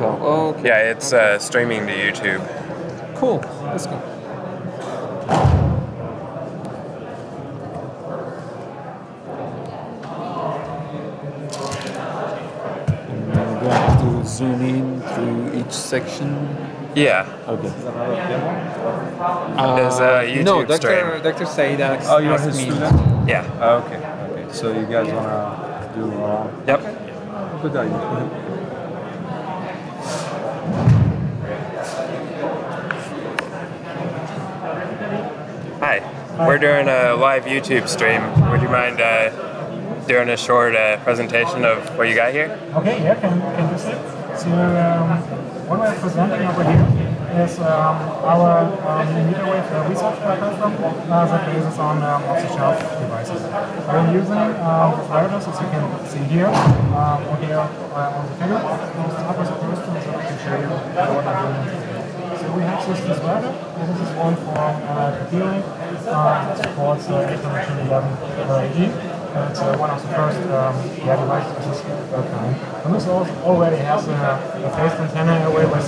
V2. Oh, okay. Yeah, it's streaming to YouTube. Cool. Let's go. And we have to zoom in through each section. Yeah. Okay. There's a YouTube no, stream. Dr. Saidak Oh, you're asked his me. student? Yeah. Okay. Okay. So you guys wanna do? Yep. Good idea. Hi. We're doing a live YouTube stream. Would you mind doing a short presentation of what you got here? Okay, yeah, can do so. So what we're presenting over here is our millimeter wave research platform that bases on off-the-shelf devices. We're using this wireless, as you can see here, or here on the figure. I'll start with the first one so I can show you what I'm doing. So we have this wireless. This is one for computing. It supports 802.11e. It's one of the first devices of this kind. And this also already has a phased antenna array with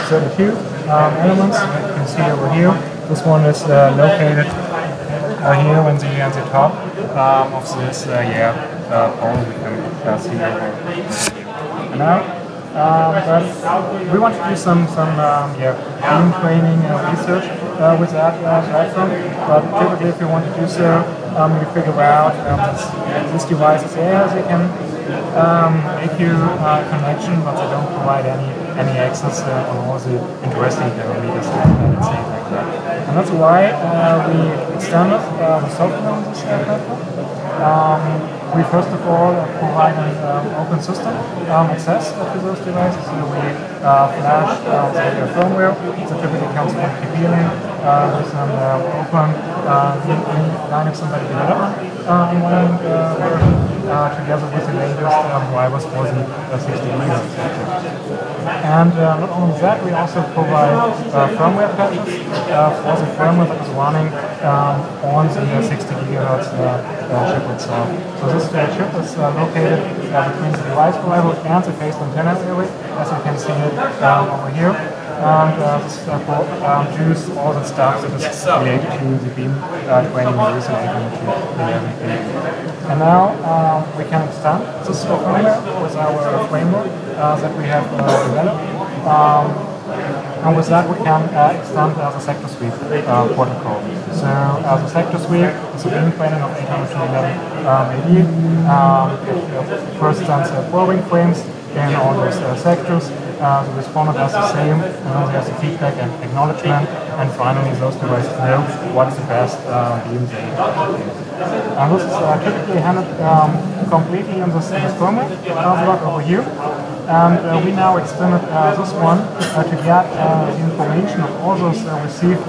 32 elements that you can see over here. This one is located here on the top of this pole we can see over. And now, but we want to do some beam training research with that platform. But typically, if you want to do so, you figure out this device is they can make you a connection, but they don't provide any access on all the interesting parameters let's say like that. And that's why we extended the software on this platform. We first of all provide an open system access to those devices. So we flash the firmware that typically comes from KP-Link with an open Linux embedded development environment version together with the latest drivers for the 60 GHz. And not only that, we also provide firmware patches for the firmware that is running on the 60 GHz chip itself. So this chip is located between the device driver and the phased antenna array, as you can see it over here. And this produces all the stuff that is related to the beam training using 802.11e. And now we can extend this firmware with our framework that we have developed. And with that we can extend the sector sweep protocol. So the sector sweep is a beam training of 802.11e. It first sends 4 ring frames in all those sectors. The responder does the same, and then there's a feedback and acknowledgement, and finally those devices know what's the best beam they need. And this is typically handled completely in this firmware block over here. And we now extended this one to get the information of all those received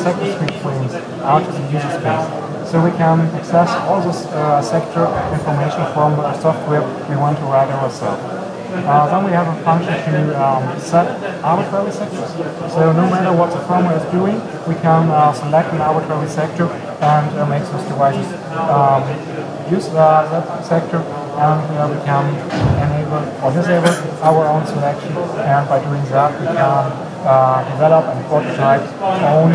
sector sweep frames out to the user space. So we can access all this sector information from the software we want to write ourselves. Then we have a function to set arbitrary sectors. So no matter what the firmware is doing, we can select an arbitrary sector and make those devices use that sector, and we can enable or disable our own selection. And by doing that, we can develop and prototype own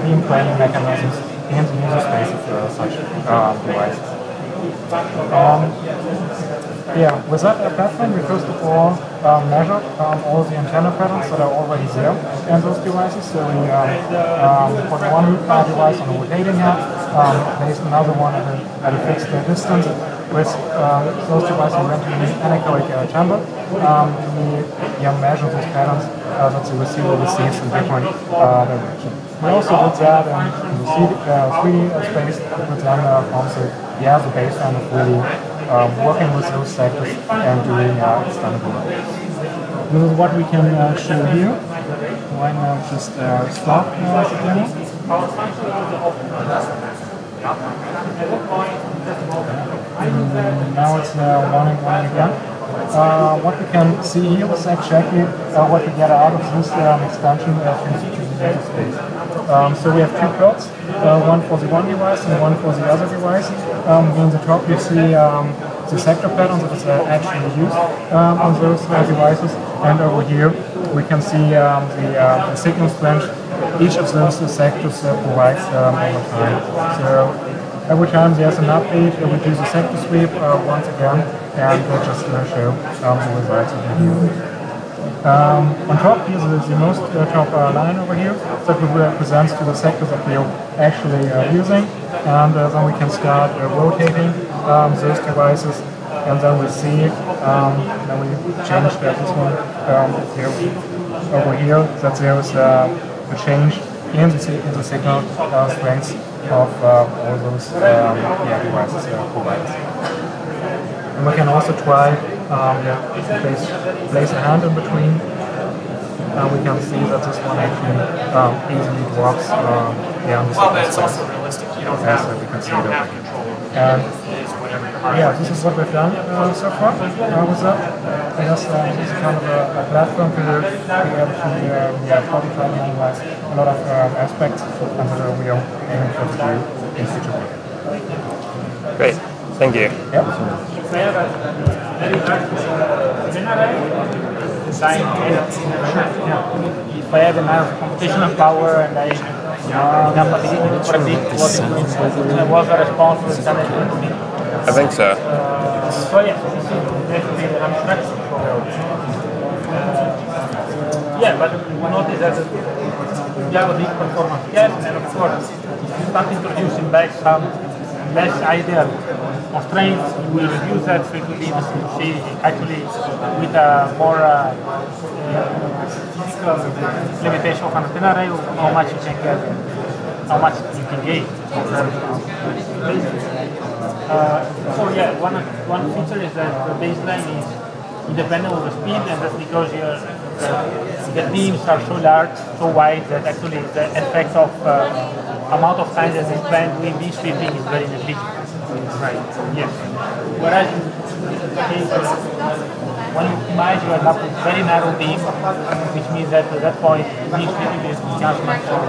beam training mechanisms in the user space of such devices. With that platform, we first of all measured all the antenna patterns that are already there in those devices. So we put one device on a rotating head, placed another one at a fixed distance. With those devices, we went to use anechoic chamber to measure those patterns that the receiver receives in different directions. We also did that in the 3D space, which then forms the baseline of really working with those sectors and doing extendable. This is what we can show here. Right now, just stop the demo. And now it's running again. What we can see here is exactly what we get out of this extension to the user space. So we have 2 ports, one for the one device and one for the other device. In the top you see the sector pattern that is actually used on those devices. And over here we can see the signal strength each of those sectors provides over time. So every time there's an update, we do the sector sweep once again, and we'll just show the results over here. On top, here is the most top line over here that represents to the sectors that we are actually using, and then we can start rotating those devices, and then we see, then we change this one here, over here, that there is a change in the signal strength of all those devices provided. And we can also try place a hand in between. We can see that this one actually easily drops on the signal strength, as we can see it over here. And this is what we've done so far with that. I guess this is kind of a platform to be able to try and analyze a lot of aspects and that we are aiming for to do in future. Great, thank you. If I have enough computational power and I enough ability to predict what was the response to the challenge. I think so. So yes, this is definitely an abstraction. Yeah, but we notice that you have a big performance gap, and of course, if you start introducing back some less ideal constraints, you will reduce that, so it will be interesting to see actually with a more physical implementation of an antenna array, how much you can get, how much you can gain. So yeah, one feature is that the baseline is independent of the speed, and that's because the beams are so large, so wide, that actually the effect of amount of time that is spent doing beam sweeping is very negligible. Right. Yes. Whereas in the case of when you optimize, you end up with very narrow beam, which means that at that point beam sweeping becomes much more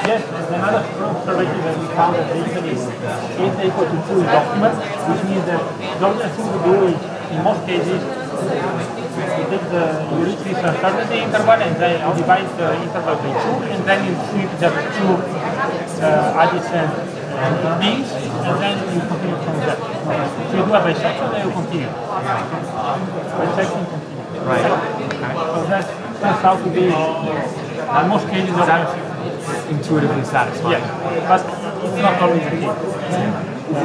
yes, there's another observation that we found that basically is equal to 2 is optimal, which means that the only thing to do is, in most cases, you take you reach this uncertainty interval and then you divide the interval by 2, and then you sweep the 2 adjacent beams, and then you continue from there. So you do a bisection, then you continue. Bisection, continue. Right. So that turns out to be, in most cases, intuitively satisfying. yeah, but it's not always the case.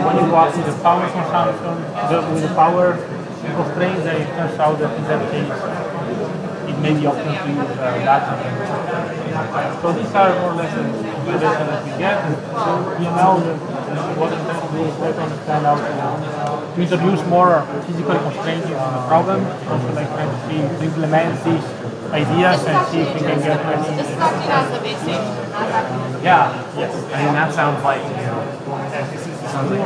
When you go up with the power consumption, with the power constraints, it turns out that in that case, it may be optimal to use data. So these are more or less the data that we get. So you know what we try to do is try to understand how to introduce more physical constraints in the problem. Also like trying to see, to implement these ideas and see if we can get any. Yeah. Yes. I mean, that sounds like, sounds like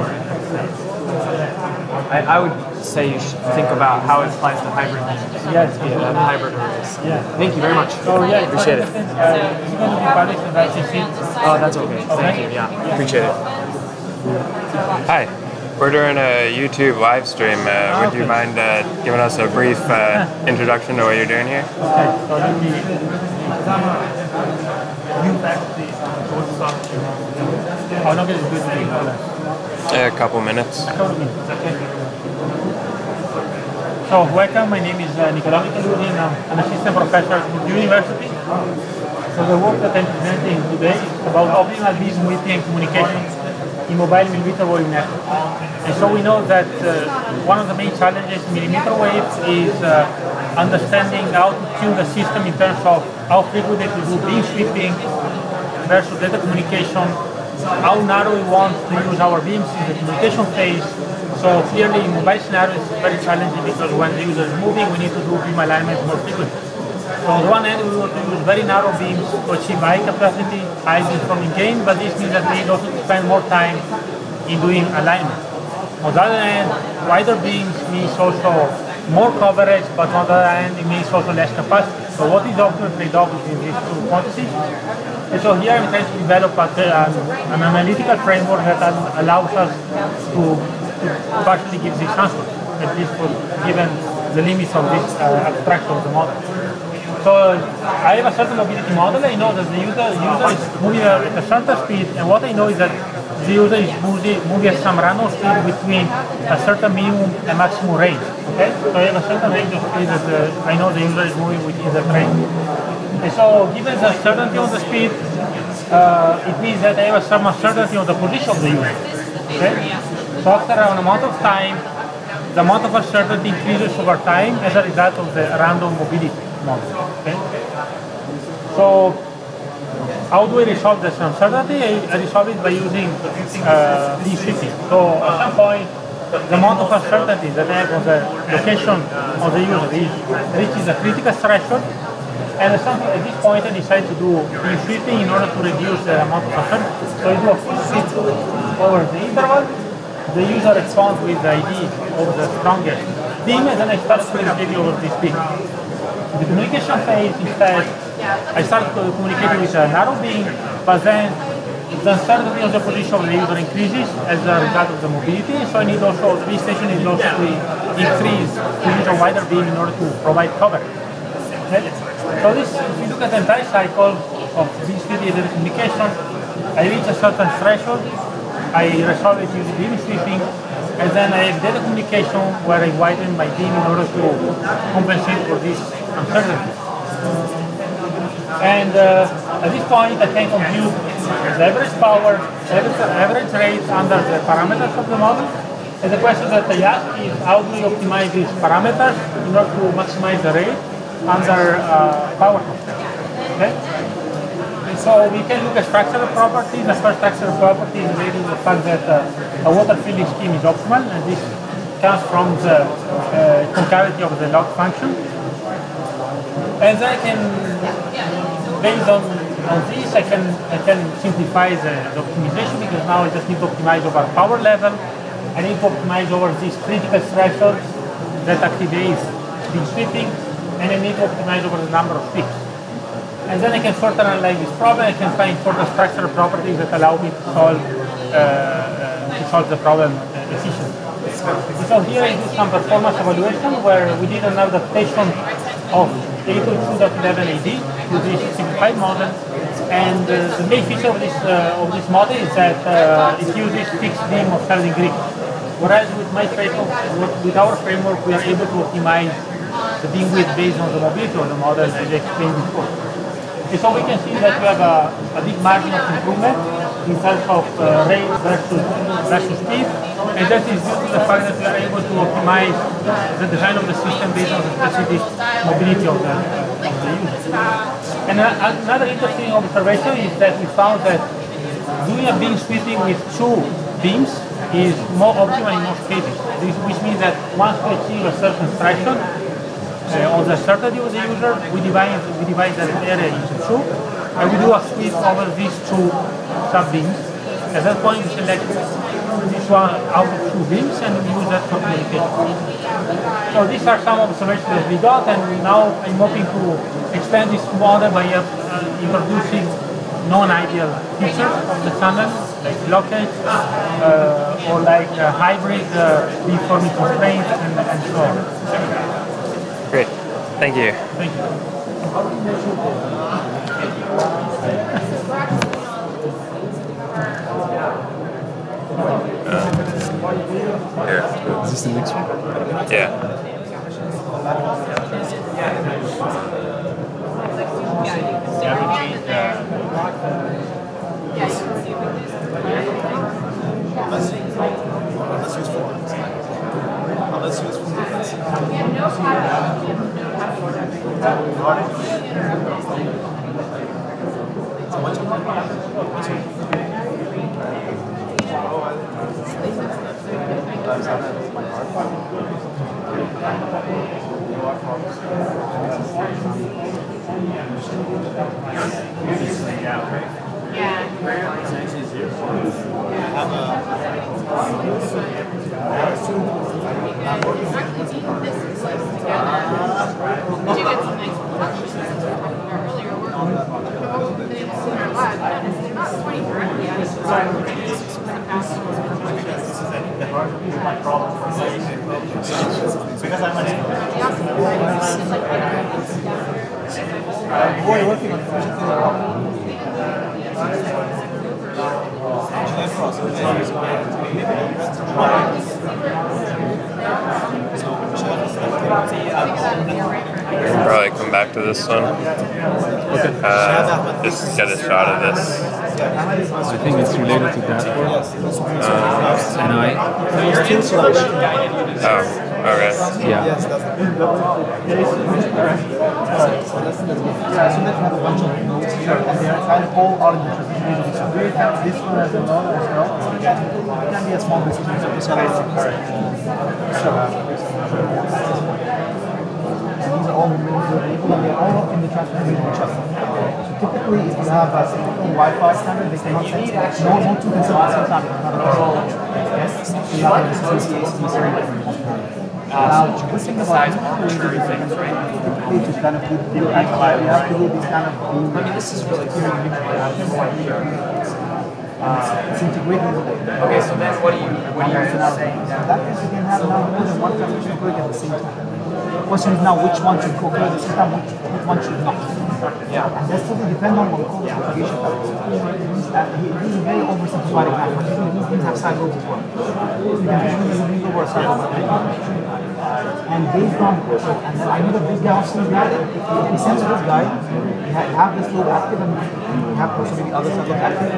I would say you should think about how it applies to hybrid users. Yes. Hybrid arrays. Yeah. Thank you very much. Oh yeah, Appreciate it. It's going to be published in RCN. Oh, that's okay. Thank you. Yeah. Appreciate it. Hi, we're doing a YouTube live stream. Would you mind giving us a brief introduction to what you're doing here? Okay, so let me how long is it good to be? A couple minutes. Okay. So welcome, my name is Nicola Micheluzzi, I'm an assistant professor at the university. So the work that I'm presenting today is about optimal beam sweeping and communication in mobile millimeter wave networks. And so we know that one of the main challenges in millimeter waves is understanding how to tune the system in terms of how frequently to do beam sweeping versus data communication, how narrow we want to use our beams in the communication phase. So clearly in mobile scenarios it's very challenging because when the user is moving we need to do beam alignment more frequently. So on the one hand we want to use very narrow beams to achieve high capacity, high beamforming gain, but this means that we need also to spend more time in doing alignment. On the other hand, wider beams means also more coverage, but on the other hand it means also less capacity. So what is the optimal trade-off between these two quantities? And so here I'm trying to develop an analytical framework that allows us to partially give this answer, at least for given the limits of this abstraction of the model. So I have a certain mobility model. I know that the user is moving at a certain speed, and what I know is that the user is moving at some random speed between a certain minimum and maximum range. Okay, so I have a certain range of speed that I know the user is moving within that range. And so given the certainty of the speed, it means that I have some uncertainty of the position of the user. Okay, so after an amount of time, the amount of uncertainty increases over time as a result of the random mobility model. Okay? So how do I resolve this uncertainty? I resolve it by using leaf shifting. So at some point, the amount of uncertainty that I have on the location of the user reaches a critical threshold, and at this point I decide to do leaf shifting in order to reduce the amount of uncertainty. So I do a full shift over the interval. The user responds with the ID of the strongest beam, and then I start communicating over this beam. In the communication phase, instead, I start communicating with a narrow beam, but then the uncertainty of the position of the user increases as a result of the mobility, so I need also, the base station needs also to increase to use a wider beam in order to provide coverage. Okay? So this, if you look at the entire cycle of this mediated communication, I reach a certain threshold, I resolve it using beam sweeping, and then I have data communication where I widen my beam in order to compensate for this uncertainty. And at this point, I can compute the average power, average rate under the parameters of the model. And the question that I ask is, how do we optimize these parameters in order to maximize the rate under power constraints? Okay? So we can look at structural properties. The first structural property is related to the fact that a water filling scheme is optimal, and this comes from the concavity of the log function. And then I can, based on this, I can simplify the optimization, because now I just need to optimize over power level. I need to optimize over this critical threshold that activates beam sweeping, and I need to optimize over the number of peaks. And then I can further analyze this problem. I can find further structural properties that allow me to solve the problem efficiently. So here I do some performance evaluation where we did an adaptation of 802.11 AD to this simplified model. And the main feature of this model is that it uses fixed beam of 7 degrees. Whereas with my framework, with our framework, we are able to optimize the beam width based on the mobility of the model, as I explained before. And so we can see that we have a big margin of improvement in terms of rate versus speed, and that is due to the fact that we are able to optimize the design of the system based on the specific mobility of the user. And another interesting observation is that we found that doing a beam sweeping with 2 beams is more optimal in most cases, which means that once we achieve a certain threshold, on the certainty of the user, we divide that area into 2, and we do a sweep over these 2 sub-beams. At that point, we select this one out of 2 beams, and we use that for communication. So these are some observations that we got, and now I'm hoping to extend this model by introducing non-ideal features of the channel, like blockage, or like hybrid beamforming constraints, and so on. Great. Thank you. Thank you. Here. Is this the next one? Yeah. Let's use 4. Let's use 4. Did you get some nice my problem because I'm an Who are you working on? We can probably come back to this one. Just get a shot of this. I think it's related to that one. NI. Oh, okay. Yeah. Yes, that's Yeah, so let's have a bunch of nodes here, and they are kind of all are in the transition region. So we have this one as a node as well. It can be a small decision. So this one is correct. And these are all nodes that are equal, and they're all in the transition region each other. So typically, if you have a typical Wi-Fi standard, they cannot send no two can send at the same time. Yes, so you have this very different. Now, the thing about arbitrary things, right? Typically, to kind of do you have to do these kind of beam. I mean, this is really clear. It's integrated. Okay, so then what do you saying? That means you can have now more than one transmission occurring at the same time. The question is now which one should occur at the same time, which one should not. Yeah. And that's totally depend on what we call the propagation patterns. This is a very oversimplified example. These things have side lobes as well. You can use a ring over a side lobe. And based on, and then I know that this guy also is that if we send to this guy, you have this lobe active and you have also maybe other side lobes active.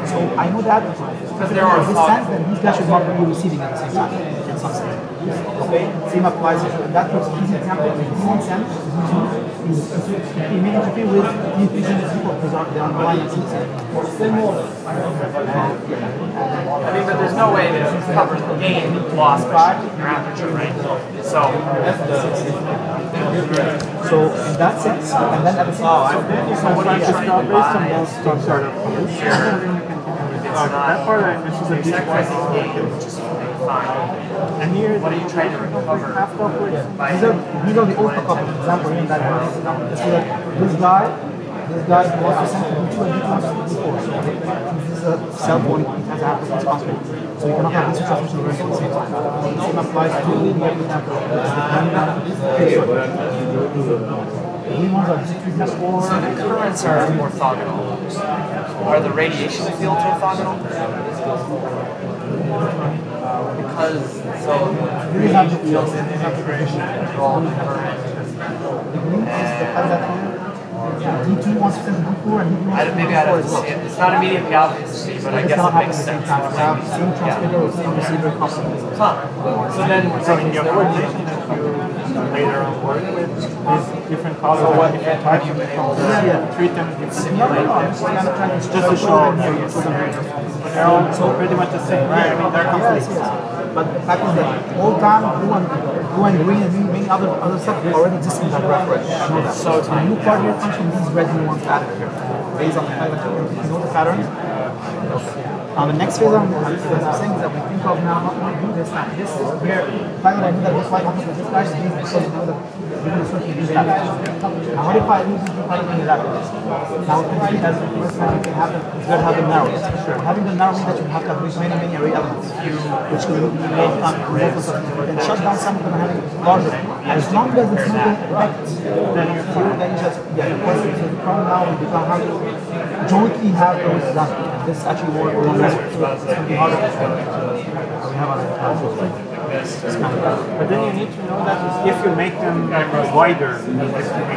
So I know that because there are this sense that these guys should not be receiving at the same time in some sense. Okay, same applies here. And that gives an easy example. If you want send, you may interfere with the efficiency people because they are underlying system. I mean, but there's no way to cover the gain loss by your aperture, right? So in that sense, and then at the same time, So what are you trying to buy? some sort of that part I mentioned is sacrificing gain, which is fine. and here What are you trying to recover? half coupled. These are the ultra coupled. For example, in that one, so that this guy wants to send to D2 and D2 wants to D4. So this is a cell phone, it has a half coupled transfer. So you cannot have these two transmissions running at the same time. The same applies to the example. Green ones are distributed for. So the currents are orthogonal. Are the radiation fields orthogonal? Because so Here you have the fields. integration control the current. The green is the kind that one. D2 wants to send to D4 and D2 wants to Maybe send I to don't D4 as well. see it. It's not immediately obvious to me, but I It's guess not it happening makes at the same sense. time. You have same transmitter or same receiver constantly. So then, So in your organization that you later on work with is different colors and different types of Yeah. treat them differently. No, it's kind of trying to Just to show here, you put them here. But they're all pretty much the same, right? I mean, they're Yes, complete. yes. But the fact is that all time blue and green and many other stuff already exist in that graph right now. Know that. So the new part here comes from these red new ones added here. Based on the fact that you know the patterns. Now the next phase I'm saying is that we think of now how can we do this now. This is where the fact that I knew that this white happens with this guy is because you know that we're going to switch to these patterns. Now what if I lose this pattern in that way? Now it can be as the first time you can have the it's better to have the narrow. Sure. Having the narrow means that you have to have many array elements. Which can be made on multiple subsystems. And shut down some of having larger. As long as it's not going to affect then you feel then you just the question is the problem now is because how to jointly have those done. This actually more so it's going to be harder to we have other But then you need to know that if you make them wider, if you make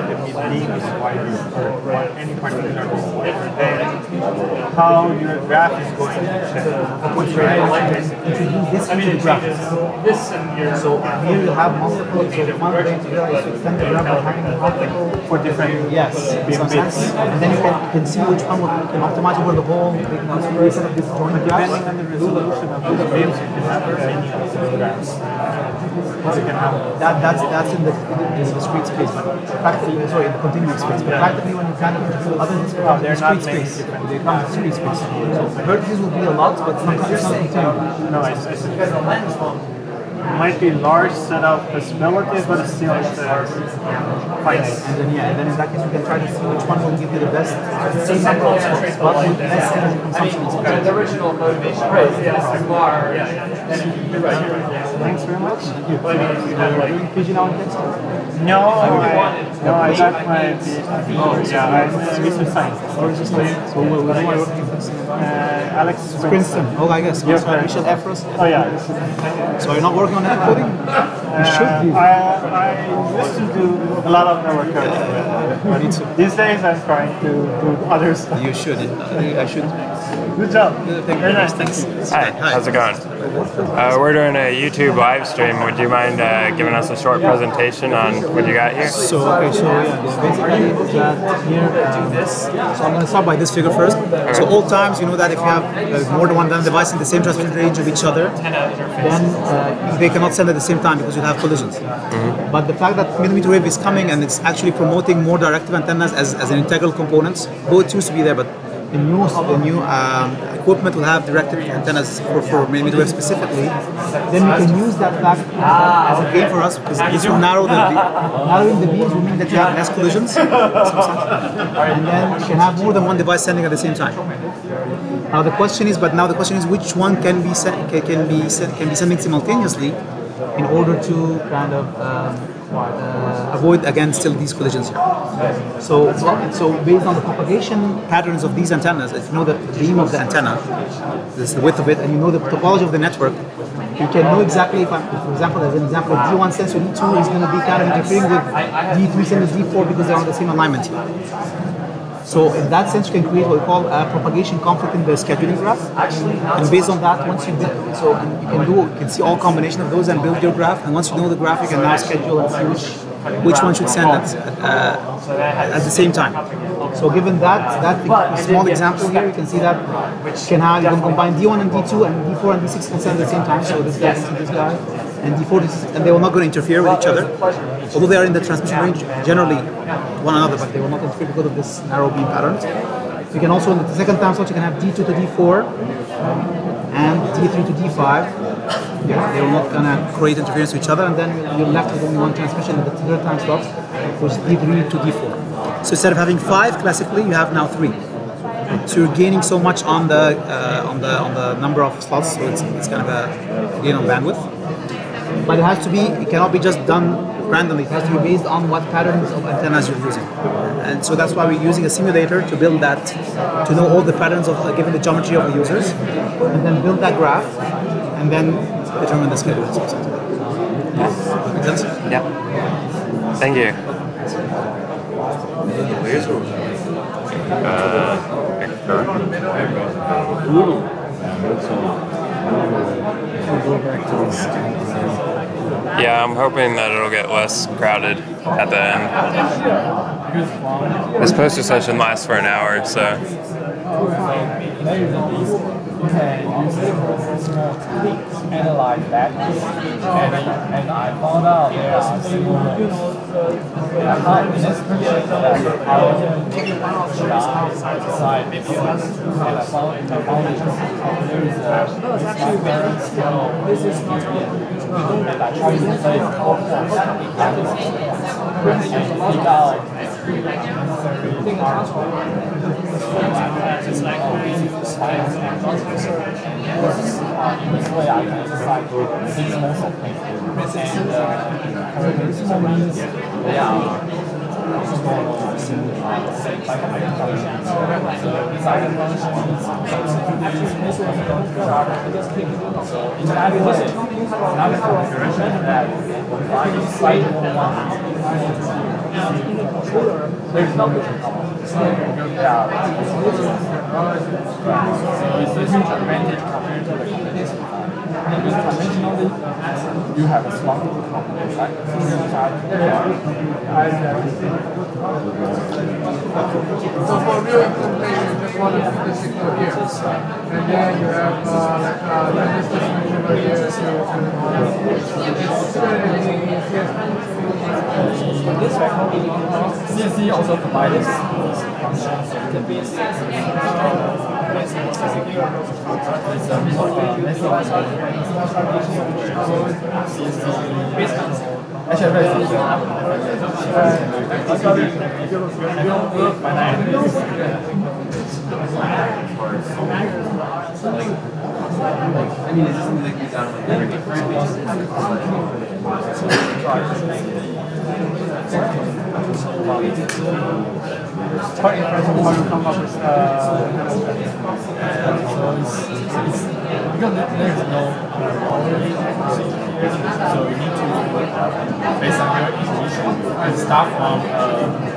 the mid-beams wider for any particular then how your graph is going to change. which introduce this into the graph. This and your So here you have multiple, so one way to realize to extend the graph by having multiple for different yes, in some sense. And then you can see which one can optimize over the whole, we can reset up this joint graph. depending on the resolution of the beams, you can have many of these graphs. You can have That's in the discrete space, but practically, sorry, in the continuous space. But practically, when you kind of introduce other they're not discrete many space, different. they come to discrete space. So vertices will be a lot, but it's not continuous. no, I see. Because the lens will might be large set of possibilities, but it's still finite. And then and then in that case we can try to see which one will give you the best same number of slots, but with less energy consumption. The original motivation. Right. Yes. Thanks very much. Thank you. Are you doing PG now in Texas? No, I got my PhD. Oh, yeah, I'm research science. So where do you work in Princeton? Alex Princeton. Oh, I guess. Yes, So we should have first. Oh, yeah. So you're not working on any coding? You should be. I used to do a lot of network coding. Me too. These days I'm trying to do other stuff. You should. I should. Good job. Thank you. Very nice. Thanks. Hi, how's it going? We're doing a YouTube live stream. Would you mind giving us a short presentation on what you got here? So basically that here, so I'm going to start by this figure first. So all times, you know that if you have more than one device in the same transmission range of each other, then they cannot send at the same time because you'll have collisions. But the fact that millimeter wave is coming and it's actually promoting more directive antennas as an integral component, both used to be there, but the new equipment will have directed antennas for millimeter wave specifically. Then we can use that fact as a gain for us because this will narrowing the beams will mean that you have less collisions, and then you can have more than one device sending at the same time. Now the question is which one can be sending simultaneously in order to kind of avoid again still these collisions here. So based on the propagation patterns of these antennas, if you know the beam of the antenna, this is the width of it, and you know the topology of the network, you can know exactly if for example, as an example, D1 sends to D2 is going to be kind of interfering with D3 sends to D4 because they're on the same alignment here. So in that sense, you can create what we call a propagation conflict in the scheduling graph. And based on that, once you build, you can see all combination of those and build your graph. And once you know the graph, you can now schedule and see which one should send at the same time. So given that small example here, you can see that you can combine D1 and D2 and D4 and D6 can send at the same time. So this guy can see this guy, and D4 and they will not going to interfere with each other. Although they are in the transmission range generally one another, but they will not interfere because of this narrow beam pattern. You can also, in the second time slot, you can have D2 to D4 and D3 to D5. They will not going to create interference with each other, and then you're left with only one transmission in the third time slot, which is D3 to D4. So instead of having 5 classically, you have now 3. So you're gaining so much on the number of slots, so it's kind of a gain on bandwidth. But it cannot be just done randomly. It has to be based on what patterns of antennas you're using. And so that's why we're using a simulator to build that, to know all the patterns of given the geometry of the users, and then build that graph, and then determine the schedule. Make sense? Yeah. Thank you. Yeah, I'm hoping that it'll get less crowded at the end. This poster session lasts for an hour, so. Analyze that, and I found out there are similar side maybe, and I found in the foundation there is and I tried to play this way I can decide 6 months of things. And charisma means they are simplified. So design function means so in that way, another configuration that I slightly there's no yeah. So it's a huge advantage compared to the competition. Conventionally, you have a small component, right? So for real implementation, you just want to put the signal here. And then you have this distribution over here. It's CNC also provides functions that can be I mean, it's just something that you done with every different It's quite impressive how you come up with so it's because there is no so you need to based on your intuition and start from a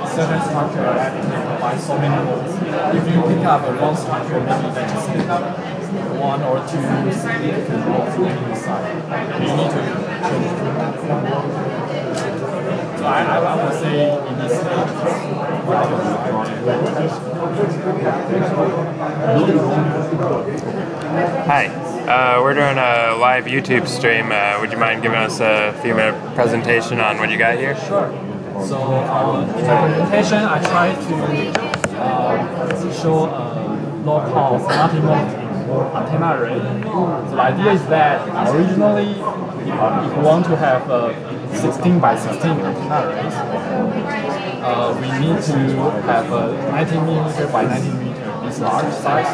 certain structure that can provide so many roles. If you pick up a wrong structure, maybe that just one or two significant roles inside. You need to change. So I would say in this stage, Hi, we're doing a live YouTube stream. Would you mind giving us a few-minute presentation on what you got here? Sure. So in my presentation, I try to show low-cost multi-mode antenna array. So the idea is that originally, if you want to have a 16 by 16 antenna arrays, we need to have a 90mm by 90mm, this large size.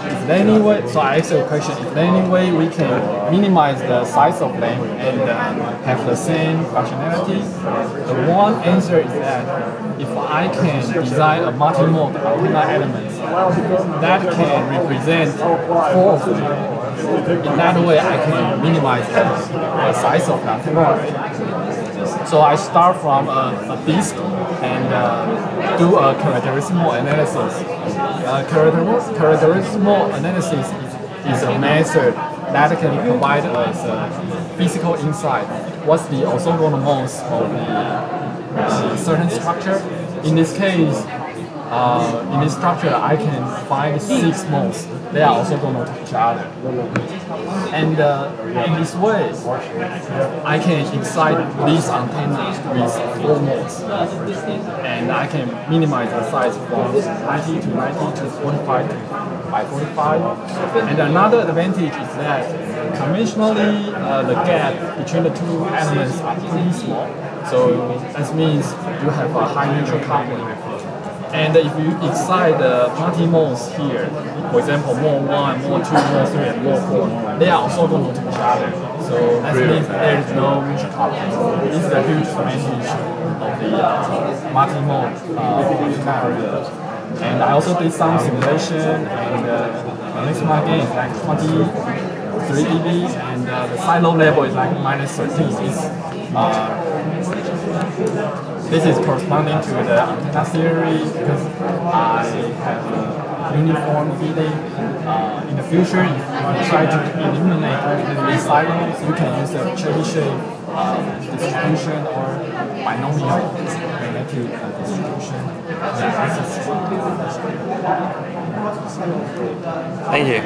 Is there any way, so I asked you a question, is there any way we can minimize the size of them and have the same functionality? The one answer is that if I can design a multi-mode antenna element that can represent 4 of them, in that way I can minimize the size of the antenna array. So I start from a disk and do a characterismal analysis. Characterismal analysis is a method that can provide us a physical insight. What's the orthogonal modes of the certain structure? In this case, in this structure, I can find 6 modes. They are orthogonal to each other. And in this way, I can excite these antennas with 4 modes. And I can minimize the size from 90 to 90 to 45 by 45. And another advantage is that conventionally, the gap between the 2 elements are pretty small. So that means you have a high neutral coupling. And if you excite the multi-modes here, for example, mode 1, mode 2, mode 3, and mode 4, they are orthogonal to each other. So that means there is no mutual coupling. This is a huge advantage of the multi-mode antenna. And I also did some simulation, and the maximum gain is like 23 dB, and the side load level is like -13. This is corresponding to the antenna theory because I have a uniform feeding. In the future, if you want to try to eliminate these silos, you can use a Chebyshev distribution or binomial relative distribution. Thank you.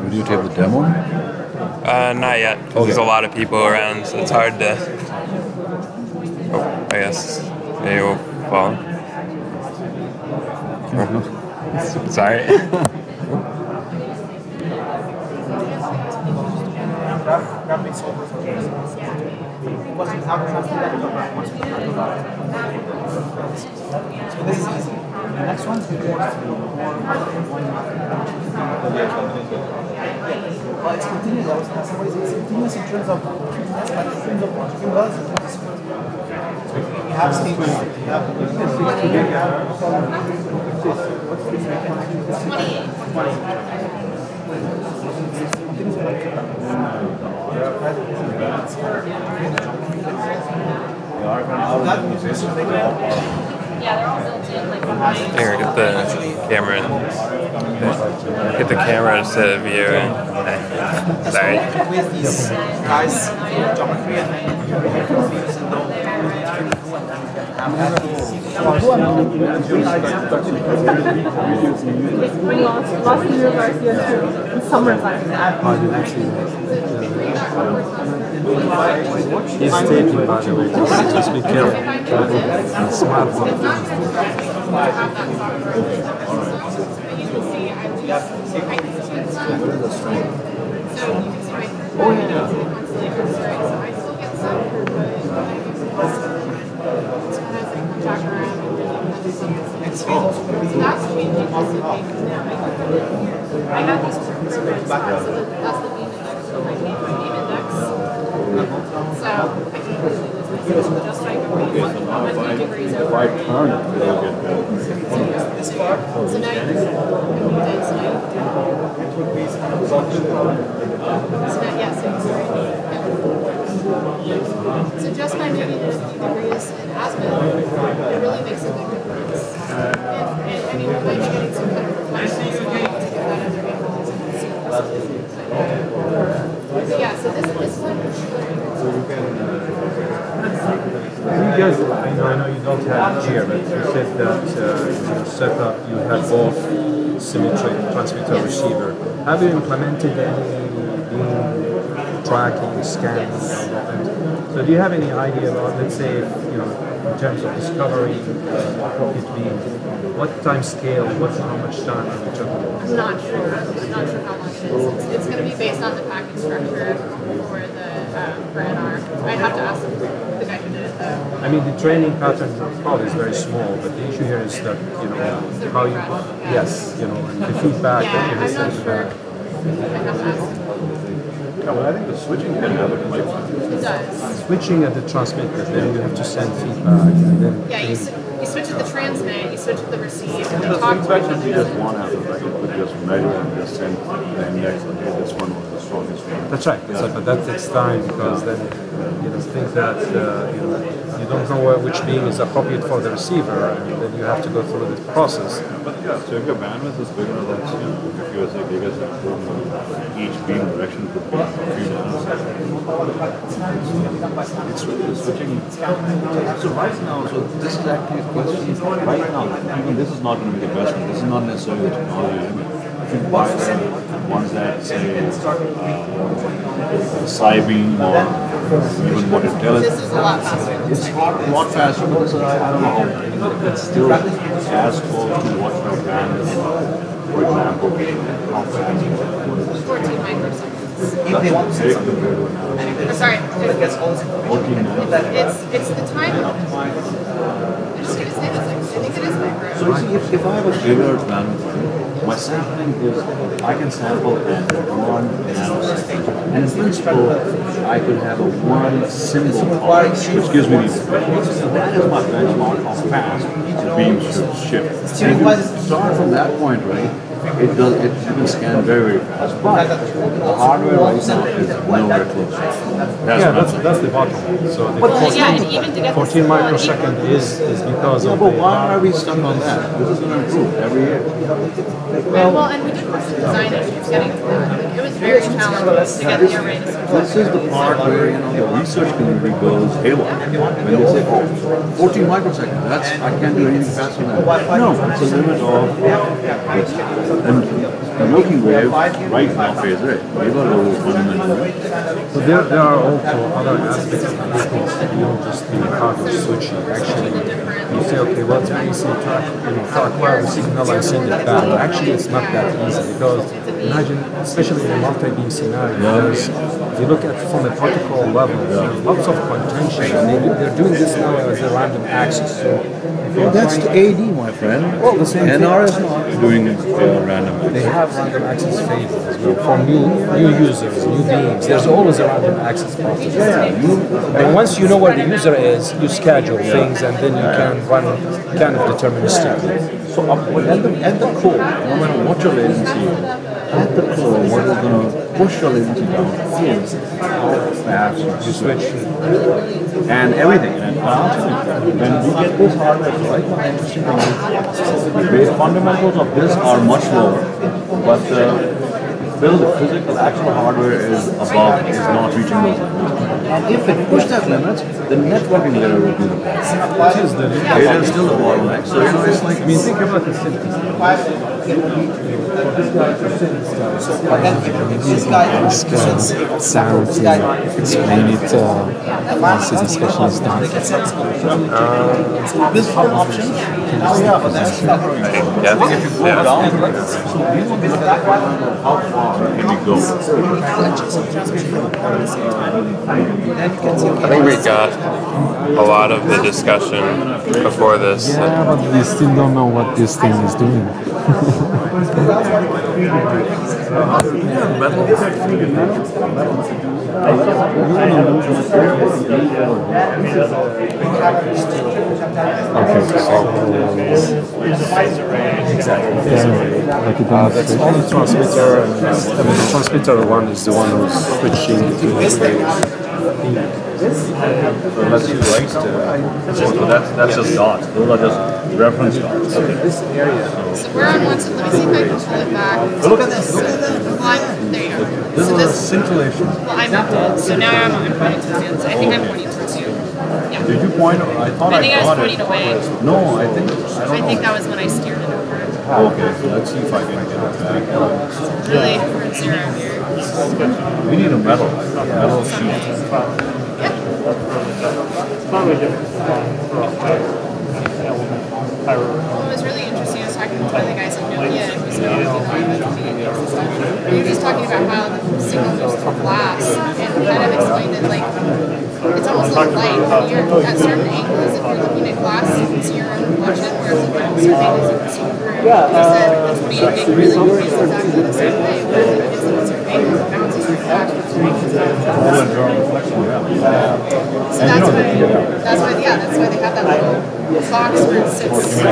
Would you take the demo? Not yet. Okay. There's a lot of people around, so it's hard to. Oh, I guess maybe we'll fall. Oh. Sorry. So this is easy. The next one is well, it's continuous. I was going to say, it's continuous in terms of you have stages. You have Here, get the camera in. Get the camera to view it. Sorry. With these guys in geometry and then you can use and know We launched last year RCN V2 in summertime. He's taking, by the way, just be careful. Smartphone. Oh yeah. I got these programs, so that's the beam index. So my beam index. So I completely lose myself just by going 1 degrees over. So now you did. So just by moving 50 degrees in azimuth, it really makes a big difference. And I mean, we're maybe getting some kind of reflections to get that under angles and see this. Yeah, so this one. You guys, I know you don't have it here, but you said that in your setup you have both symmetric transmitter receiver. Have you implemented any beam tracking, scanning, development? So do you have any idea about, let's say, in terms of discovering appropriate beam, what time scale, how much time are we talking about? I'm not sure. I'm not sure how long it is. It's going to be based on the package structure for NR. I'd have to ask the guy who did it though. I mean, the training pattern probably is very small, but the issue here is that, how you, yes, and the feedback. Yeah, I'm not sure. I have to ask. Yeah, well, I think the switching can have it quite fun. It does. Switching at the transmitter, then you have to send feedback, and then... Yeah, you switch at the transmit, you switch at the receive, and The they talk to feedback each should be other. just one out of it. You could just measure and just send the index and hey, this one was the strongest one. That's right. So, but that takes time because then things that you don't know which beam is appropriate for the receiver, and then you have to go through this process. But yeah, so if your bandwidth is big enough, that's if you're say gigas, each beam direction could be a few nanoseconds. It's really the switching. So right now, so this is actually a question. Right now, even this is not going to be the best one. This is not necessarily the technology limit. If you buy ones that say Cybeam or even what it tells. This is a lot faster. It's a lot faster, but I don't know how it's still as close to what your band is. For example, how fast 14 microseconds. that's big compared to an Or sorry, 14 it's the time. I'm just going to say this, I think it is micro. So you see, if I have a gigahertz bandwidth, my sampling is, I can sample at 1 nanosecond. And in principle, I could have a 1 symbol pulse, which gives me these. So that is my benchmark of how fast the beam should shift. And if you start from that point, right, you can scan very, very fast. But the hardware right now is nowhere close. That's the bottleneck. So the 14 microsecond is because of but why are we stuck on that? This is going to improve every year. Well, and we did have some design issues getting to that. Like, it was very challenging to get the array to switch. This is the part where the research community goes haywire. When they say, 14 microseconds, I can't do anything faster than that. No, it's a limit of and the Milky Way right now phase rate. They got a little fundamental. So there are also other aspects of business beyond just the hardware switching. Actually, you say, okay, what's the easy to acquire the signal and send it back? Actually, it's not that easy because imagine, especially in a multi-beam scenario, if you look at from a protocol level, there's lots of contention. I mean, they're doing this now as a random access. So well, that's the AD, my friend. Well, the same NR is not doing random access. They have random access phases as well. For new users, new beams, there's always a random access process. And once you know where the user is, you schedule things and then you can run kind of deterministically. So at the core, no matter what your latency is, at the core, what is going to push your latency down is how fast you switch. And everything. And I'll tell you, when we get this hardware, so right now, interesting thing is, the fundamentals of this are much lower, but build the physical, actual hardware is above, is not reaching those limits. And if it pushed that limit, the networking layer would be the bottleneck. It is the It is still the bottleneck. So you know, it's like, I mean, think about the synthesis. Sarah to explain it once the discussion is done. this whole option. Oh yeah, but that's not right. Yeah. I think if you go down, so we will be looking at how far can we go. I think we got a lot of the discussion before this. Yeah, but we still don't know what this thing is doing. That's only transmitter, and the transmitter one is the one who's switching between the So let's see, right? So that's just dots. Those are just reference dots. Okay. this area. So we're on one, so let me see if I can pull it back. So Look at this. Look at that. Well, there you go. This So is a scintillation. well, I'm so now I'm pointing towards the other side. I think I'm pointing towards you. Yeah. Did you point? I thought I think I was got pointing away. No, I think I think know. that was when I steered it over. Okay, so let's see if I can get it back. Really, we're zero here. We need a metal sheet. What was really interesting, I was talking to one of the guys at Nokia who's been working on communications and stuff. And he was just talking about how the signal moves through glass and kind of explained it like it's almost like light. When you're at certain angles, if you're looking at glass, you can see your own reflection, whereas if you're at certain angles, you can see through. He said the 28 gig really is exactly the same way. Where it is at a certain angle, it bounces back. So that's why they have that little box where it sits. I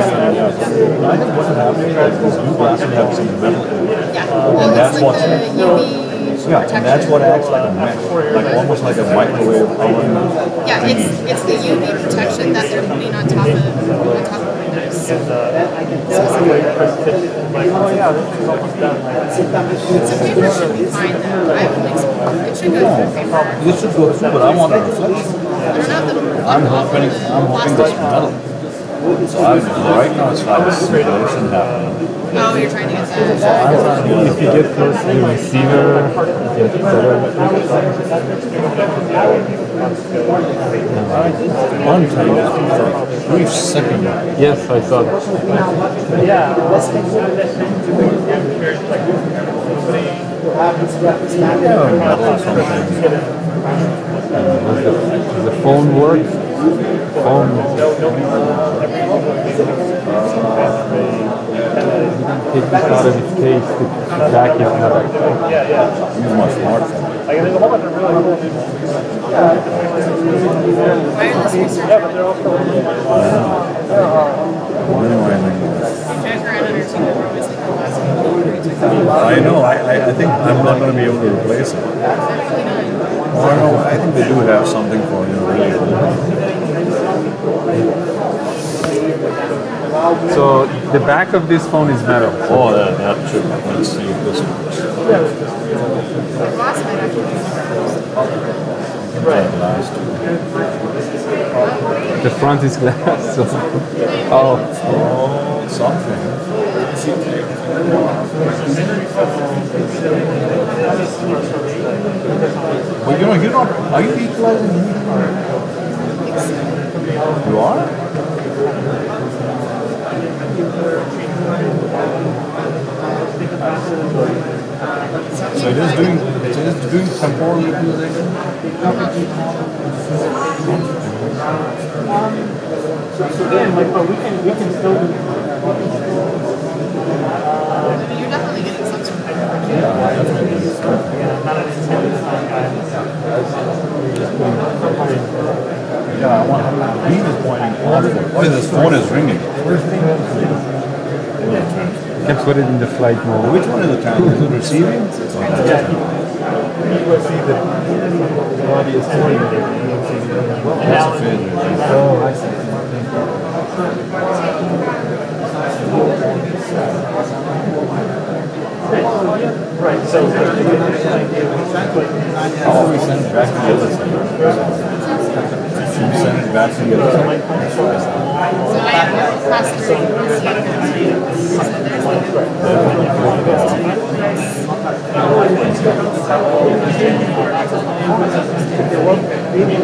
think what happened is this new glass will have some metal in it. Yeah, well, And that's it's like what, the UV and that's what acts like a mesh, like almost like a microwave oven. Yeah, it's the UV protection that they're putting on top of Windows. So paper should be fine though. I would like it should go through paper. It should go through, but I want a reflection. I don't know if it'll I'm hoping this metal. So right now it's like a simulation happening. Oh, you're trying to get that. If you get close to the receiver, you get better. One time, brief second. Yes, I saw that. Does the phone work? Phone. Take this out of its case. The back is not actually. Use my smartphone. Wireless research. I know. I think I'm not going to be able to replace it. I know. I think they do have something for really old. So the back of this phone is metal. Oh, that should. Let's see if this works. The front is glass. So. Oh, something. But you're not. Are you equalizing anything? You are? So it is doing temporal equalization? But we can still do. You're definitely getting some sort of Yeah, I want the beam is pointing off. Oh, this phone is ringing. Can put it in the flight mode. Which one is the time? Is it receiving? You will see the body is turning. That's a failure. Oh, I see. Right. So How will we send it back to the other side? You send it back to the other side? So I have to pass through Maybe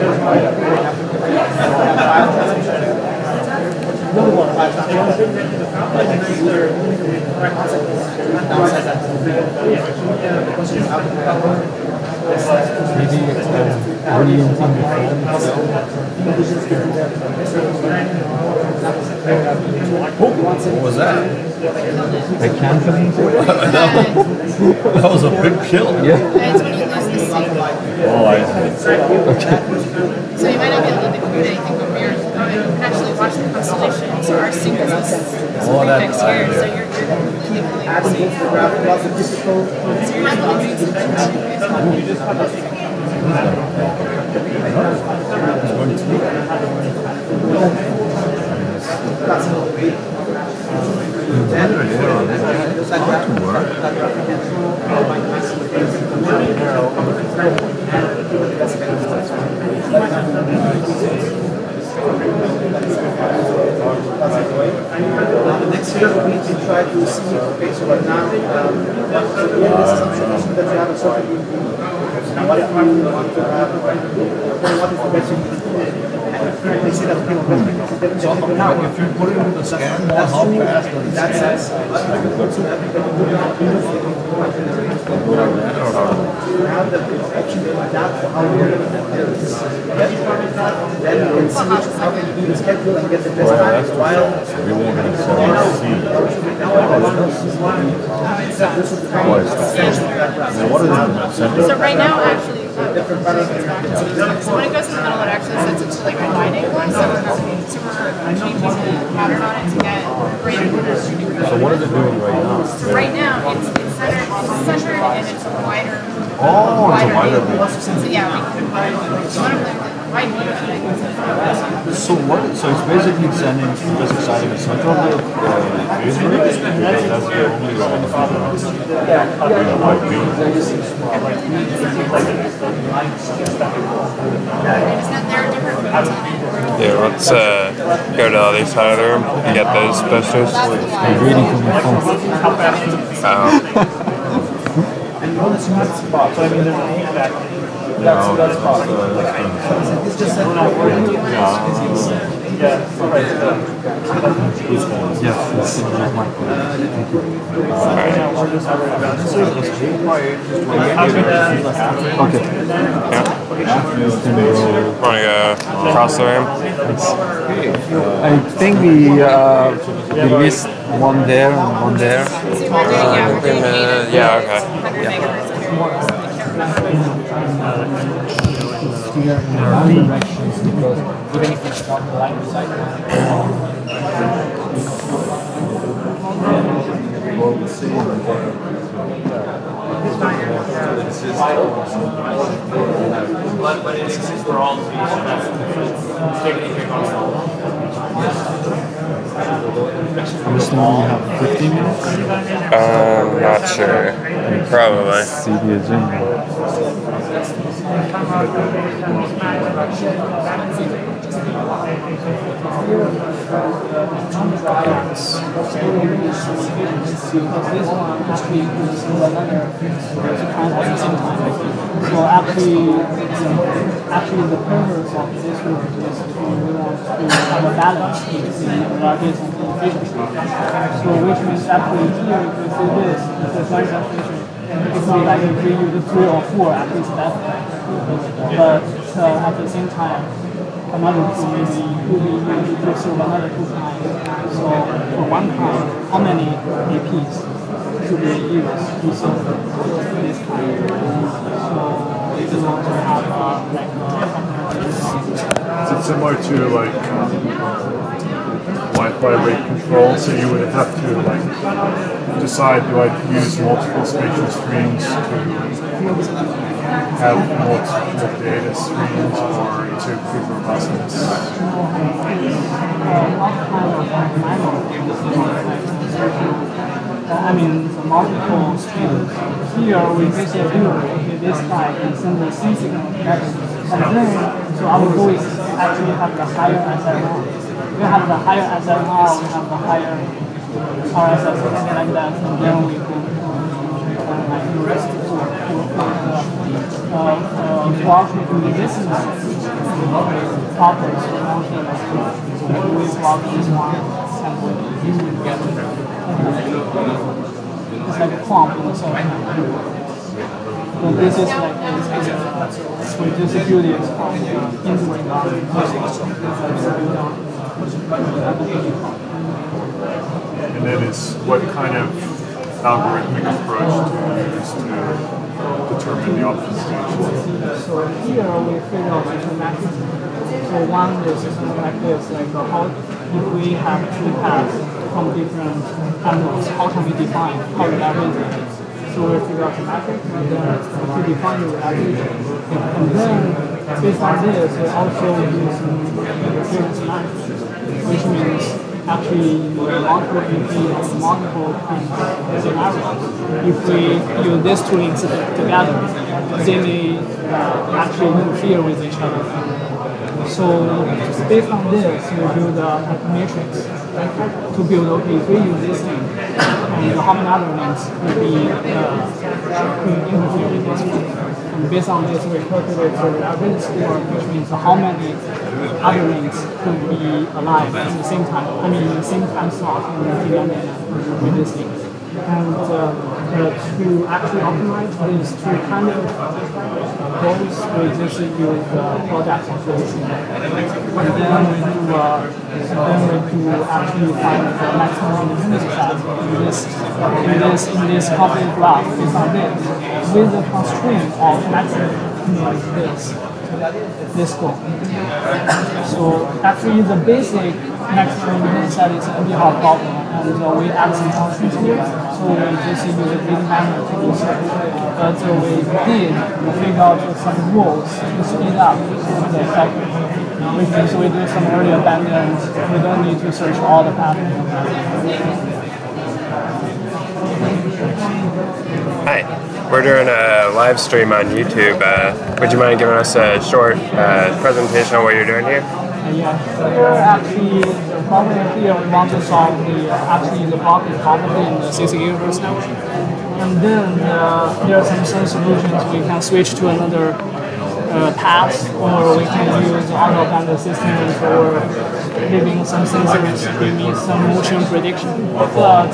orienting the phone itself. What was that? I can't believe it. That was a big kill. Yeah. It's when you lose the sync. Oh, I see. Okay. So you might not be able to decode anything, but you can actually watch the constellation. So our sync is this prefix here. So you're completely killing our sync. So you're not going to do something. The next year we need to try to see, okay, so right now, so here is some solution that you have a certain now what if we want to have, what is the best you can do? And we see that people best so now, if you put it in the scan, how fast does it that sense? Have the option to adapt to how we're going to do this. Then you can see how we do the schedule and get the best time while We won't have So right now, actually, so when it goes in the middle, it actually sets it to like a wide angle. So we're changing the pattern on it to get greater than. So what is it doing right now? So right now, it's centered and it's a wider. Oh, it's a wider beam. So yeah, we can wide beam. So what? So it's basically sending just exciting the center of the phase range because that's the only white beam. Yeah, let's go to the other side of the room and get those posters. I'm waiting for my phone. and you want to see that spot. So I mean, there's a feedback. That's spot. It's just that Yes, it's my phone. Okay. Want to go across the room? I think we missed one there and one there. Yeah, okay. Steer in the wrong directions because even if it's not the line of sight. Understand we have 15 minutes? Not sure. Probably. See the agenda. So actually the purpose of this group is we want to have a balance between largest and efficiency. So which means actually here if we see this, the size efficiency, it's not like if we use 3 or 4, at least that's but at the same time, another tool maybe will be used to serve another 2 times. So for one time, how many APs should be used to serve this time? So if you want to have Is it similar to like Wi-Fi rate control? So you would have to like decide, do I use multiple spatial streams to have multiple data streams or to improve robustness? I mean, the multiple streams. Here we basically do, okay, this guy can send the C signal to that. And then, so our goal is actually have the higher SNR. We have the higher SNR, we have the higher RSS, something like that, and then we can like the rest to coordinate with this properties. We swap this one and we use it together. It's like a clump in the software. So this is like we distribute it into the environment. And then it's what kind of algorithmic approach to use to determine the optimization? So here we figure out the metrics. So one is something like this, like how if we have two paths from different angles, how can we define how the algorithm is? So we figure out the metric and then to define the algorithm. And then based on this, we also use recurrence management, which means actually multiple EP, multiple scenarios. If we use these two links together, they may actually interfere with each other. So based on this, we build a matrix to build, okay, if we use this link, and how many other links will be interfere with this link. And based on this, we calculate the reliability score, which means how many other links could be alive at the same time. I mean, the same time slot in the with this link. And to actually optimize these two kind of goals, we just use products of this. And then we do actually find the maximum independence set in this conflict graph based on this, with the constraint of maximum this goal. So actually the basic maximum independence set is a bit hard problem, and we add some constraints here, so we just use a big hammer to do so. But we figure out some rules to speed up the cycle, which means we do some early abandonment. We don't need to search all the patterns. Hi, we're doing a live stream on YouTube. Would you mind giving us a short presentation on what you're doing here? Yeah, here actually the problem here we want to solve the block property in the 60 GHz network. And then there are some solutions we can switch to another path, or we can use auto abandoned systems, or leaving some sensors giving some motion prediction. But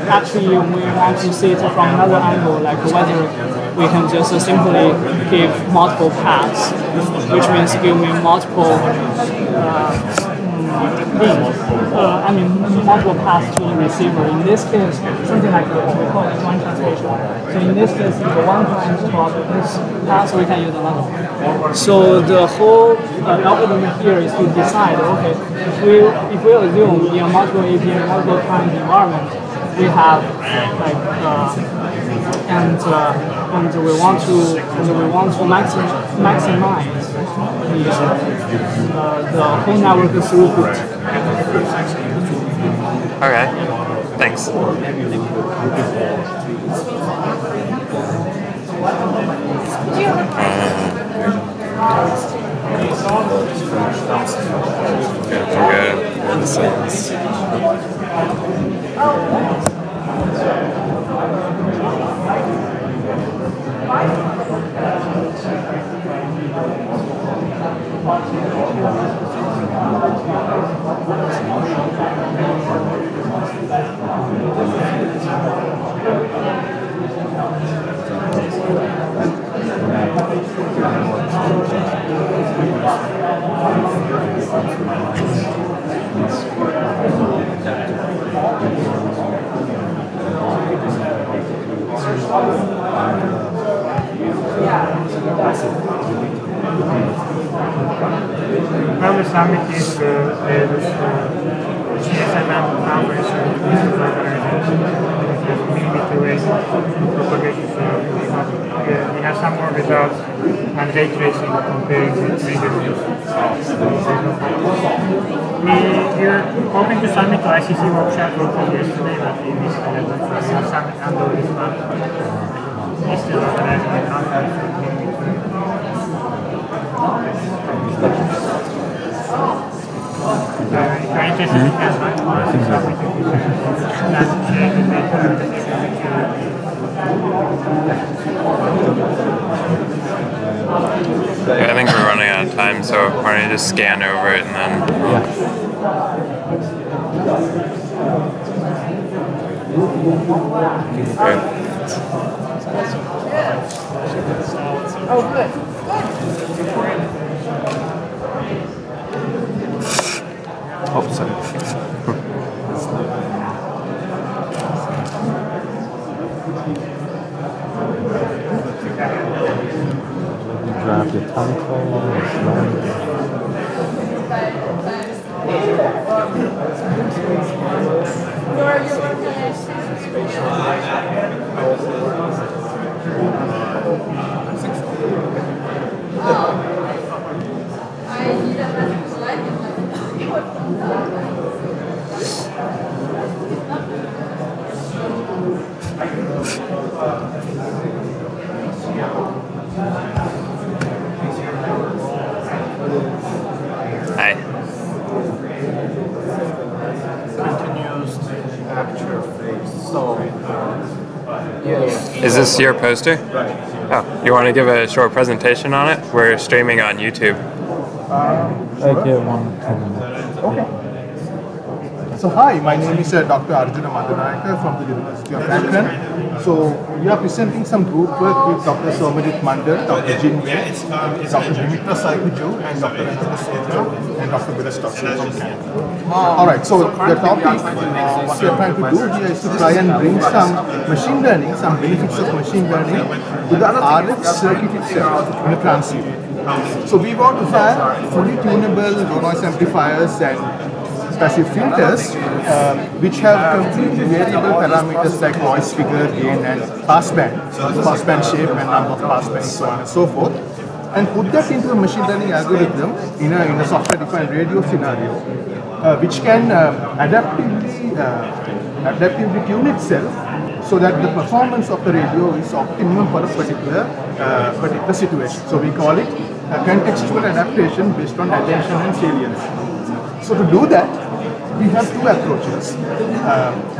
actually we want to see it from another angle, like whether we can just simply give multiple paths, which means give me multiple multiple paths to the receiver. In this case, something like this, we call it one translation. So in this case, if one client talks this path, we can use another one. So the whole algorithm here is to decide, okay, if we assume in a multiple API, multiple client environment, we have and we want to maximize the whole network throughput. Okay, thanks. Well, the summit is GSM conference millimeter wave propagation. We have some more results on ray tracing comparing with previous years. We here hoping to submit to ICC workshop yesterday, but we missed it. We have submit under this month. He's still organizing the conference. If you're interested, you can, right? I think I think we're running out of time, so why don't you just scan over it and then... Oh, good. Oh, sorry. Grab the title, Hi. Continuous capture phase. So, yes. Is this your poster? Right. Oh, you want to give a short presentation on it? We're streaming on YouTube. I give 1 minutes. Okay. So hi, my name is Dr. Arjuna Mandanayaka from the University of Akron. So we are presenting some group work with Dr. Somajit Mandal, Dr. Jin Ye, Dr. Dimitra Saikuju, and Dr. Ananda Sotra, and Dr. Birastoksu from Canada. Alright, so the topic, what we are trying to do here is to try and bring some machine learning, some benefits of machine learning to the RF circuit itself in a transceiver. So we want to have fully tunable low noise amplifiers and passive filters which have completely variable parameters like noise figure, gain and passband shape and number of passbands, so on and so forth, and put that into a machine learning algorithm in a software defined radio scenario which can adaptively tune itself so that the performance of the radio is optimum for a particular situation. So we call it a contextual adaptation based on attention and salience. So to do that, we have two approaches.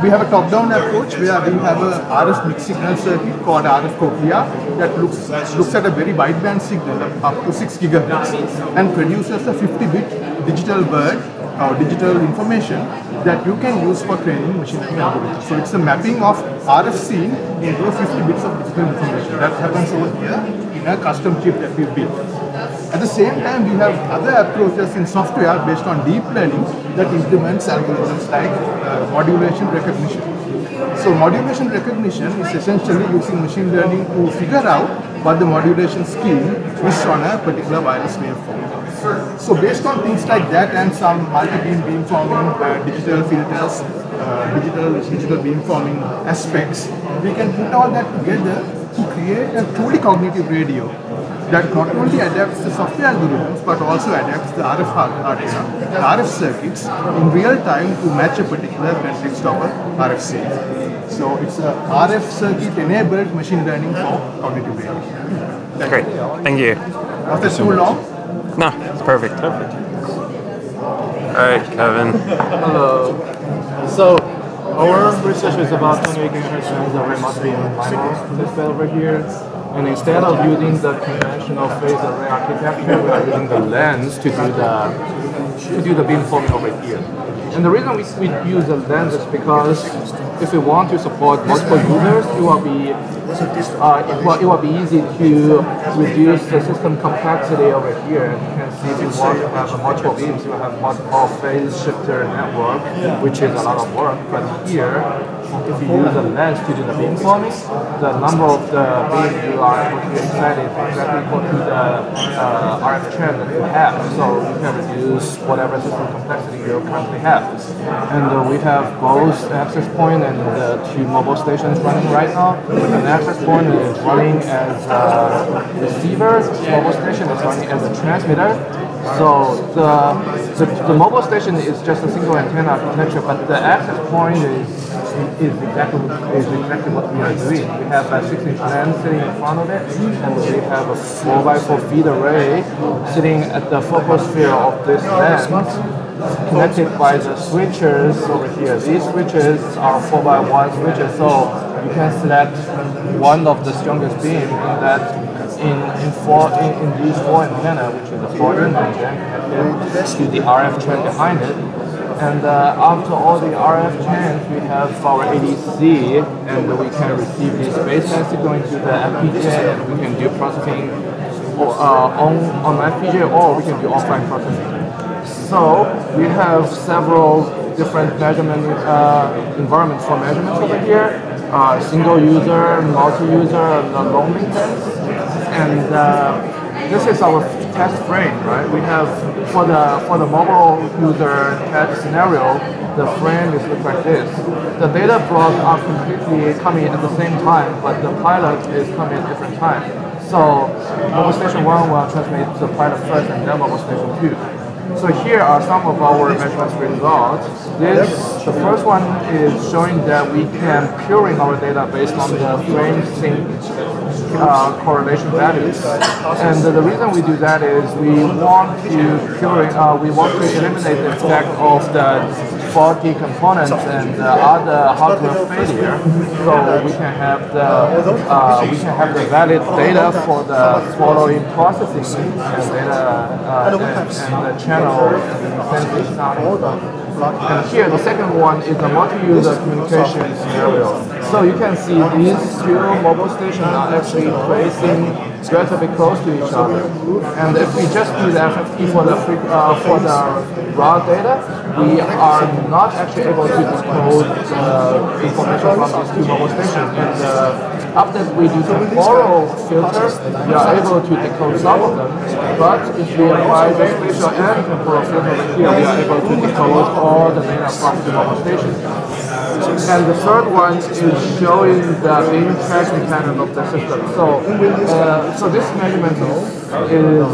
We have a top-down approach where we have a RF mixed signal circuit called RF cochlea that looks at a very wideband signal up to 6 gigahertz and produces a 50-bit digital word or digital information that you can use for training machine learning algorithms. So it's a mapping of RF scene into a 50 bits of digital information. That happens over here in a custom chip that we've built. At the same time, we have other approaches in software based on deep learning that implements algorithms like modulation recognition. So modulation recognition is essentially using machine learning to figure out what the modulation scheme is on a particular wireless waveform. So based on things like that and some multi-beam beamforming, digital filters, digital beamforming aspects, we can put all that together to create a truly cognitive radio that not only adapts the software algorithms but also adapts the RF hardware, the RF circuits in real time to match a particular context of a RF scene. So it's a RF circuit enabled machine learning for cognitive radio. Great, thank you. Was that too long? No, it's perfect. Alright, Kevin. Hello. So, our research is about 28 GHz bands of remote beam MIMO display over here. And instead of using the conventional phase array architecture, we are using the lens to do the beamforming over here. And the reason we use the lens is because if we want to support multiple users, it will be easy to reduce the system complexity over here. You can see if you want to have multiple beams, you have multiple phase shifter network, which is a lot of work. But here, if you use a lens to do the beam forming, the number of the beam you are able to excite is exactly equal to the RF trend that you have. So you can reduce whatever system complexity you currently have. And we have both access point and the two mobile stations running right now. An access point is running as a receiver, mobile station is running as a transmitter. So the mobile station is just a single antenna architecture, but the access point is exactly what we are doing. We have a 6-inch lens sitting in front of it, and we have a 4x4 feed array sitting at the focal sphere of this lens, connected by the switches over here. These switches are 4x1 switches, so you can select one of the strongest beam in that in these four antenna, which is the 14, and then connected to the RF chain behind it. And after all the RF chains, we have our ADC, and we can receive this baseline signal into the FPGA, and we can do processing on FPGA, or we can do offline processing. So we have several different measurement environments for measurements over here. Single user, multi-user, and long distance. And this is our test frame, right? We have for the mobile user test scenario, the frame is look like this. The data blocks are completely coming at the same time, but the pilot is coming at different time. So mobile station 1 will transmit the pilot first, and then mobile station 2. So here are some of our measurement results. The first one is showing that we can puring our data based on the frame sync correlation values. And the reason we do that is we want to eliminate the effect of the faulty components and other hardware failure, so we can have the valid data for the swallowing processing and data and the channel sensing sound. And here the second one is a multi-user communication scenario. So you can see these two mobile stations are actually placing relatively close to each other. And if we just do the FFT for the raw data, we are not actually able to decode the information from these two mobile stations. And after we do the borrow filter, we are able to decode some of them. But if we apply the spatial and temporal filter over here, we are able to decode all the data from the mobile station. And the third one is showing the beam tracking pattern of the system. So this measurement is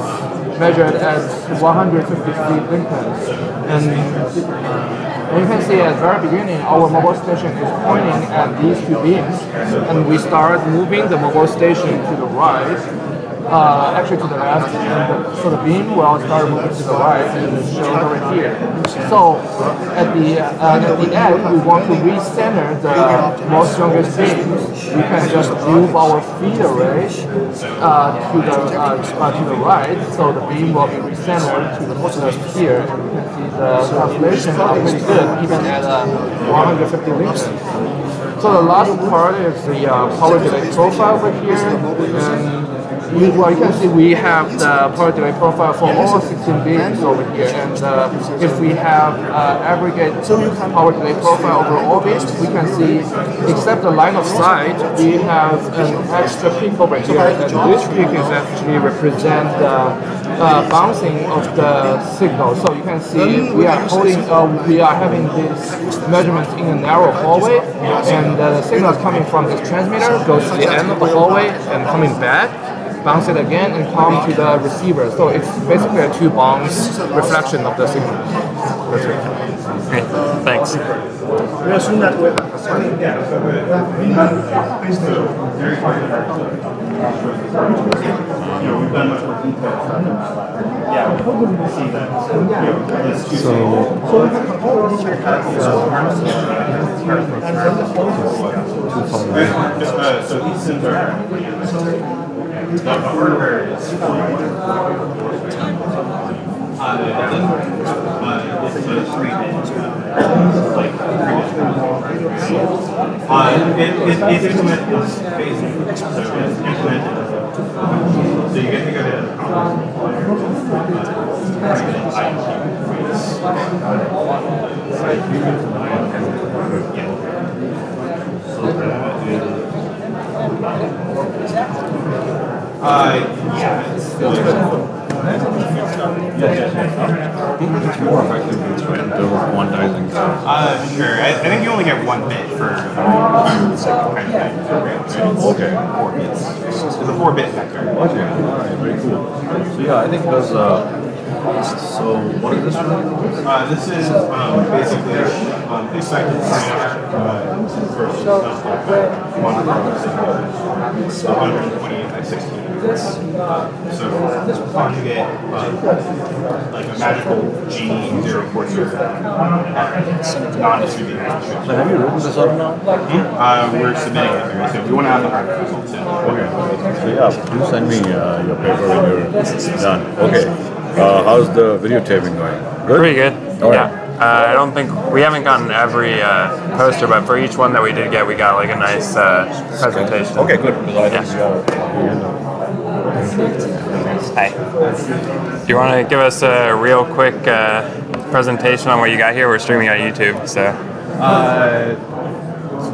measured at 153 Lincolns. And you can see at the very beginning, our mobile station is pointing at these two beams, and we start moving the mobile station to the right, actually to the left, and so the beam will start moving to the right, and it's shown over here. So at the end, we want to recenter the most strongest beam. We can just move our feed array to the right, so the beam will be recentered to the left here. And you can see the calculations are pretty good, even at 150 Lincolns. So the last part is the power delay profile over here. And you can see we have the power delay profile for all 16 beams over here, and if we have aggregate power delay profile over all beams, we can see, except the line of sight, we have an extra peak over here, and this peak is actually represent the bouncing of the signal. So you can see we are having this measurement in a narrow hallway, and the signal is coming from this transmitter, goes to the end of the hallway, and coming back, bounce it again, and come to the receiver. So it's basically a two-bounce reflection of the signal. That's it. Great, thanks. We assume that with we've done much more detailed stuff. Yeah, we see that. So these things are the hardware is it's implemented basically. So it's implemented. So you get to go to the Yeah. It's more effective in terms of quantizing. Sure. I think you only get 1 bit for the second kind of thing. Okay. 4 bits. It's a 4-bit vector. Okay. All right. Very cool. So yeah, I think there's so what is this one? This is basically expected first 128 by 16. So conjugate like a magical G0 quarter non-distributed. So have you written this up now? We're submitting it here, so if you want to have the hard results in. Okay. So yeah, do send me your paper when you're done. Okay. How's the videotaping going? Good? Pretty good. All right. Yeah. I don't think we haven't gotten every poster, but for each one that we did get, we got like a nice presentation. Okay, good. Because I think Hi. Do you want to give us a real quick presentation on what you got here? We're streaming on YouTube, so.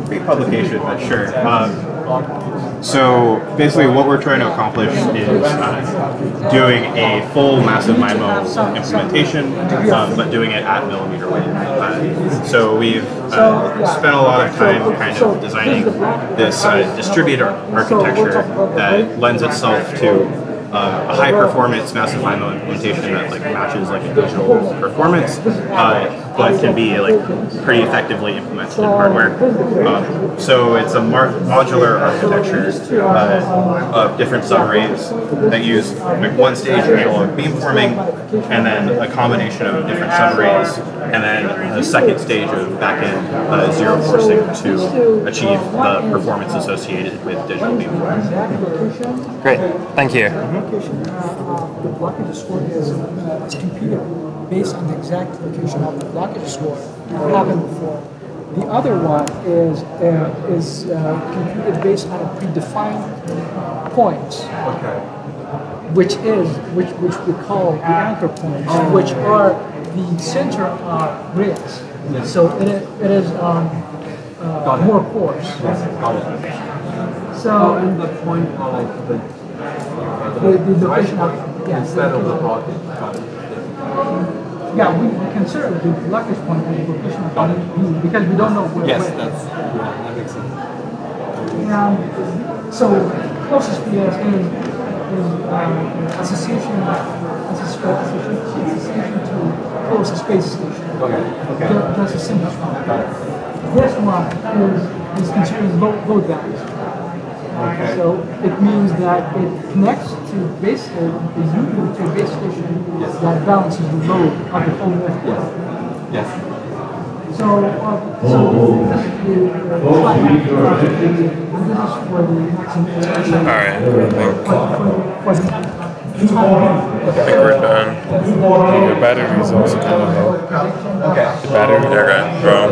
Big publication, but sure. So basically what we're trying to accomplish is doing a full massive MIMO implementation, but doing it at millimeter wave. So we've spent a lot of time kind of designing this distributed architecture that lends itself to a high performance massive MIMO implementation that like matches like a digital performance, but can be like pretty effectively implemented in hardware. So it's a modular architecture of different subarrays that use like one stage analog beamforming, and then a combination of different subarrays, and then a second stage of back-end zero forcing to achieve the performance associated with digital beamforming. Great, thank you. The blockage score is computed based on the exact location of the blockage score that happened before. The other one is computed based on a predefined point, which we call the anchor points, which are the center of rails. So it is more coarse. So and the point are like the location of instead of the blockage. Yeah, we consider the blockage point as the location of the because we don't know where. Yes, where. that makes sense. So closest PS is association to closest space station. Okay. That's a simple one. This one is considered load balance. So it means that it connects to base the unit to a base station that balances the load of the whole network. Yes. So this is the this is for the maximum. All right. I think we're done. The battery is also kind of low. Okay. The battery. Okay. Well.